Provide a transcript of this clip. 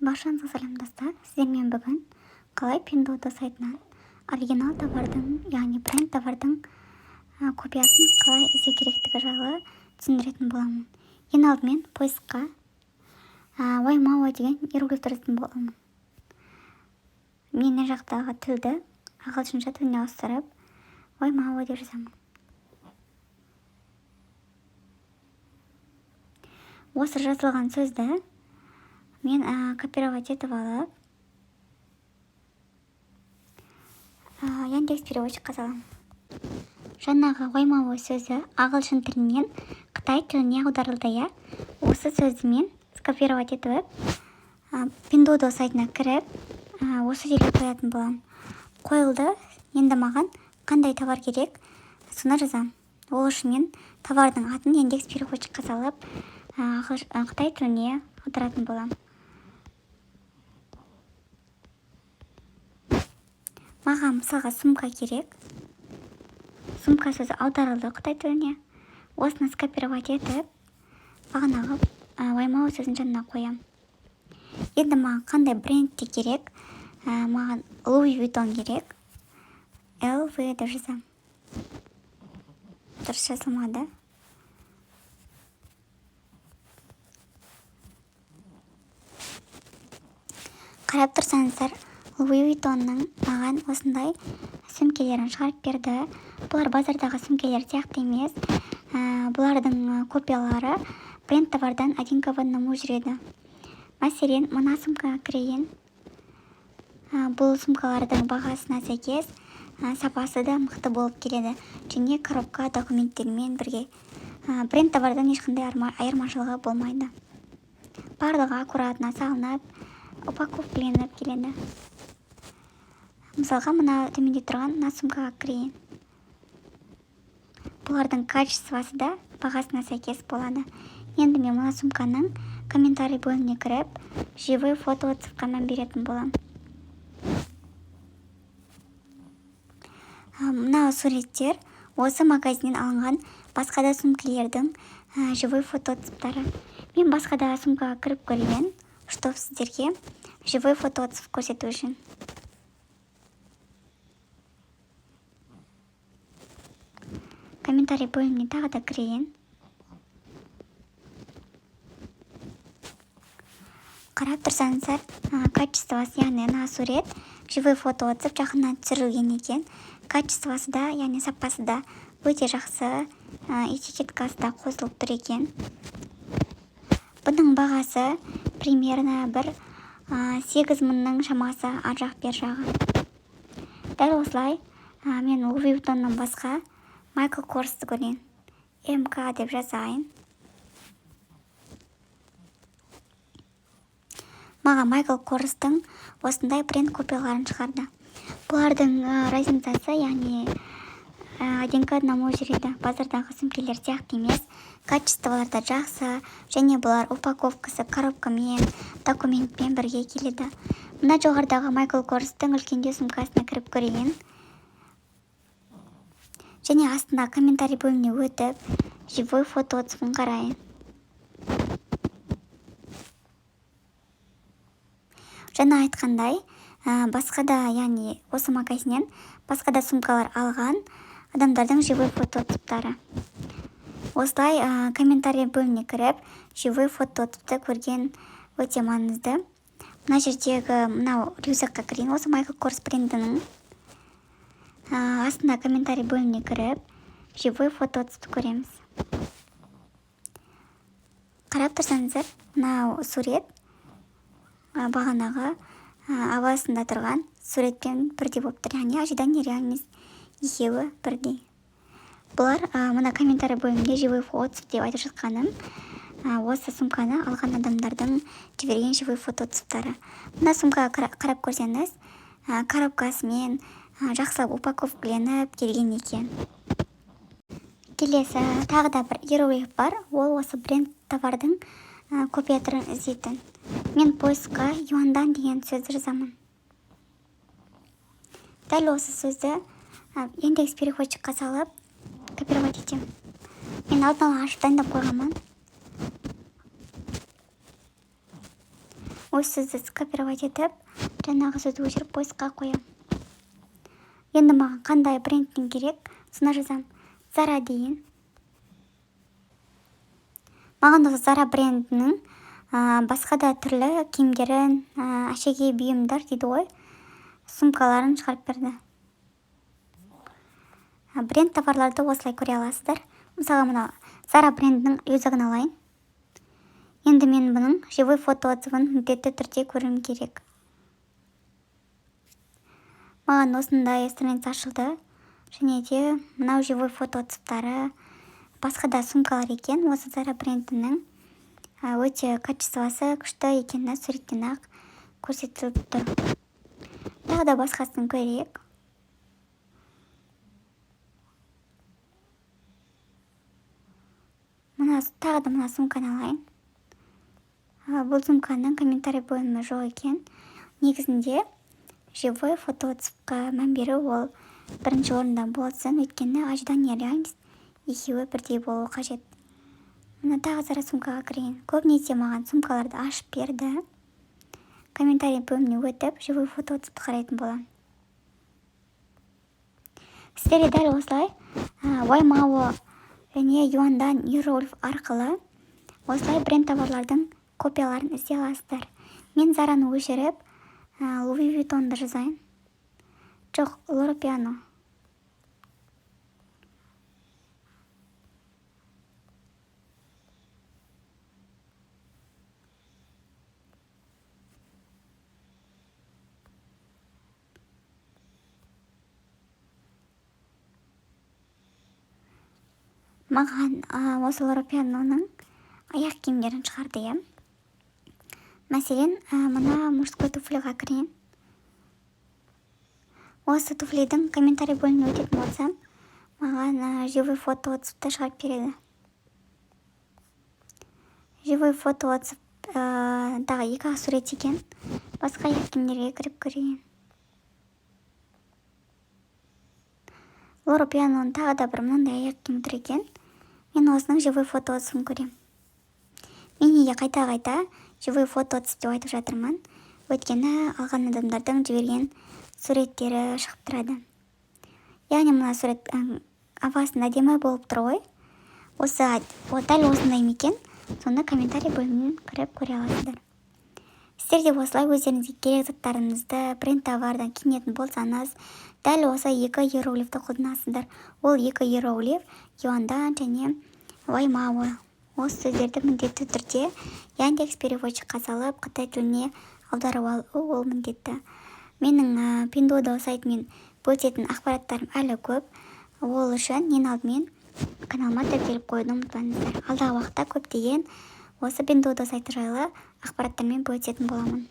Баршаңызға сәлем достар. Сіздермен бүгін қалай Pinduoduo сайтынан оригинал товардың, яғни бренд товардың копиясын қалай іздеу керектігі жайлы түсіндіретін боламын. Ең алдымен поискқа Waymowo деген иероглифті жазатын боламын. Мен жақтағы тілді ағылшынша тіліне ауыстырып Waymowo деп жазамын. Осы жазылған сөзді мен копировать етіп алып Яндекс переводчикқа саламын. Жаңағы Waymowo сөзі ағылшын тілінен Қытай тіліне аударылды. Осы сөзді мен скопировать етіп Pinduoduo сайтына кіріп осы жерге қоятын боламын. Қойылды. Енді маған қандай товар керек, соны жазамын. Ол үшін мен товардың атын Яндекс переводчикқа салып Қытай тіліне аударатын боламын. Маған мысалға сумка керек. Сумка сөзі аударылды Қытай тіліне. Осыны скопировать етіп, бағанағы Waymowo сөзін жанына қоямын. Енді маған қандай брендте керек? Маған Louis Vuitton керек. LV деп жазамын. Дұрыс жазылмады. Қарап тұрсаңыздар, Louis Vuittonның маған осындай сөмкелерін шығарып берді. Бұлар базардағы сөмкелер сияқты емес. Бұлардың копиялары бренд товардан один к одному жүреді. Мәселен, мына сумкаға кірейін. Бұл сумкалардың бағасына сәйкес сапасы да мықты болып келеді. Және коробка документтермен бірге. Бренд товардан ешқандай айырмашылығы болмайды. Барлығы аккуратно салынып, упаковкаленіп келеді. Мысалға, мына төменде тұрған мына сумкаға кірейін. Бұлардың качествосы да бағасына сәйкес болады. Енді мен мына сумканың комментарий бөліміне кіріп, живой фото отзывқа мән беретін боламын. Мына суреттер осы магазиннен алынған басқа да сумкалердің живой фото отзывтары. Мен басқа да сумкаға кіріп көрейін, чтобы сіздерге живой фото отзыв көрсету үшін. Комментарий бөліміне тағы да кірейін. Қарап тұрсаңыздар, качествосы, яғни ана сурет живой фото отзыв жақыннан түсірілген екен. Качествосы да, яғни сапасы да өте жақсы, этикеткасы да қосылып тұр екен. Бұның бағасы примерно бір 8.000-ның шамасы ар жақ бер жағы. Дәл осылай мен Louis Vuittonнан басқа Michael Kors'ты көрейін. МК деп жазайын. Маған Michael Kors'тың осындай бренд копияларын шығарды. Бұлардың разницасы, яғни один к одному жүреді. Базардағы сөмкелер сияқты емес. Качестволары да жақсы, және бұлар упаковкасы коробкамен, документпен бірге келеді. Мына жоғардағы Michael Kors'тың үлкендеу сумкасына кіріп көрейін. Және астында комментарий бөліміне өтіп, живой фото отзывын қарайын. Жаңа айтқандай, басқа да, яғни осы магазиннен басқа да сумкалар алған адамдардың живой фото отзывтары. Осылай комментарий бөліміне кіріп, живой фото отзывты көрген өте маңызды. Мына жердегі мынау рюкзакқа кірейін. Осы Michael Kors брендінің астында комментарий бөліміне кіріп, живой фото отзывты көреміз. Қарап тұрсаңыздар, мынау сурет бағанағы авасында тұрған суретпен бірдей болып тұр. Яғни ожидание реальность екеуі бірдей. Бұлар мына комментарий бөлімінде живой фото отзыв деп айтып жатқаным осы сумканы алған адамдардың жіберген живой фото отзывтары. Мына сумкаға қарап көрсеңіз, коробкасымен жақсылап упаковкаленіп келген екен. Келесі тағы да бір иероглиф бар. Ол осы бренд товардың копия түрін іздейтін. Мен поискқа юандан деген сөзді жазамын. Дәл осы сөзді Яндекс переводчикқа салып копировать етемін. Мен алдын ала ашып дайындап қойғанмын. осы сөзді скопировать етіп жаңағы сөзді өшіріп поискқа қоямын. Енді маған қандай брендтің керек, соны жазамын. Zara дейін. Маған осы Zara брендінің басқа да түрлі киімдерін, әшекей бұйымдар дейді ғой, сумкаларын шығарып берді. Бренд товарларды осылай көре аласыздар. Мысалға мына Zara брендінің өзігін алайын. Енді мен бұның живой фото отзывын міндетті түрде көруім керек. Маған осындай страница ашылды. Және де мынау живой фото отзывтары басқа да сумкалар екен. Осы Zara брендінің өте качествосы күшті екені суреттен ақ көрсетіліп тұр. Тағы да басқасын көрейік. Тағы да мына сумканы алайын. Бұл сумканың комментарий бөлімі жоқ екен. Негізінде живой фото отзывқа мән беру ол бірінші орында болсын, өйткені ожидание реальность екеуі бірдей болуы қажет. Мына тағы Zara сумкаға кірейін. Көбінесе маған сумкаларды ашып берді. Комментарий бөліміне өтіп, живой фото отзывты қарайтын боламын. Сіздерде дәл осылай Waymo және Yuandan Euroliv арқылы осылай бренд товарлардың копияларын іздей аласыздар. Мен Zara'ны өшіріп, Louis Vuitton'ды жазайын. Жоқ, Loro Piana. Маған осы Loro Pianoның аяқ киімдерін шығарды, иә. Мәселен, мына мужской туфлиға кірейін. Осы туфлидің комментарий бөліміне өтетін болсам, маған живой фото отзывты шығарып береді. Живой фото отзывдағы екі сурет екен. Басқа аяқ киімдерге кіріп көрейін. Loro Pianoның тағы да бір мынандай аяқ киім тұр екен. Мен осының живой фото отзывын көрем. Мен неге қайта-қайта живой фото отзыв деп айтып жатырмын? Өйткені алған адамдардың жіберген суреттері шығып тұрады. Яғни мына сурет авасында әдемі болып тұр ғой. Дәл осындай екен, соны комментарий бөлімінен кіріп көре аласыздар. Сіздер де осылай өздеріңізге керек заттарыңызды бренд товардан киінетін болсаңыз, дәл осы 2 иероглифті қолданасыздар. Ол 2 иероглиф Yuandan және Waymo. Осы сөздерді міндетті түрде Яндекс переводчикқа салып, қытай тіліне аударып алу ол міндетті. Менің Pinduoduo сайтымен бөлісетін ақпараттарым әлі көп. Ол үшін ең алдымен каналыма тіркеліп қоюды ұмытпаңыздар. Алдағы уақытта көптеген осы Pinduoduo сайты жайлы ақпараттармен бөлісетін боламын.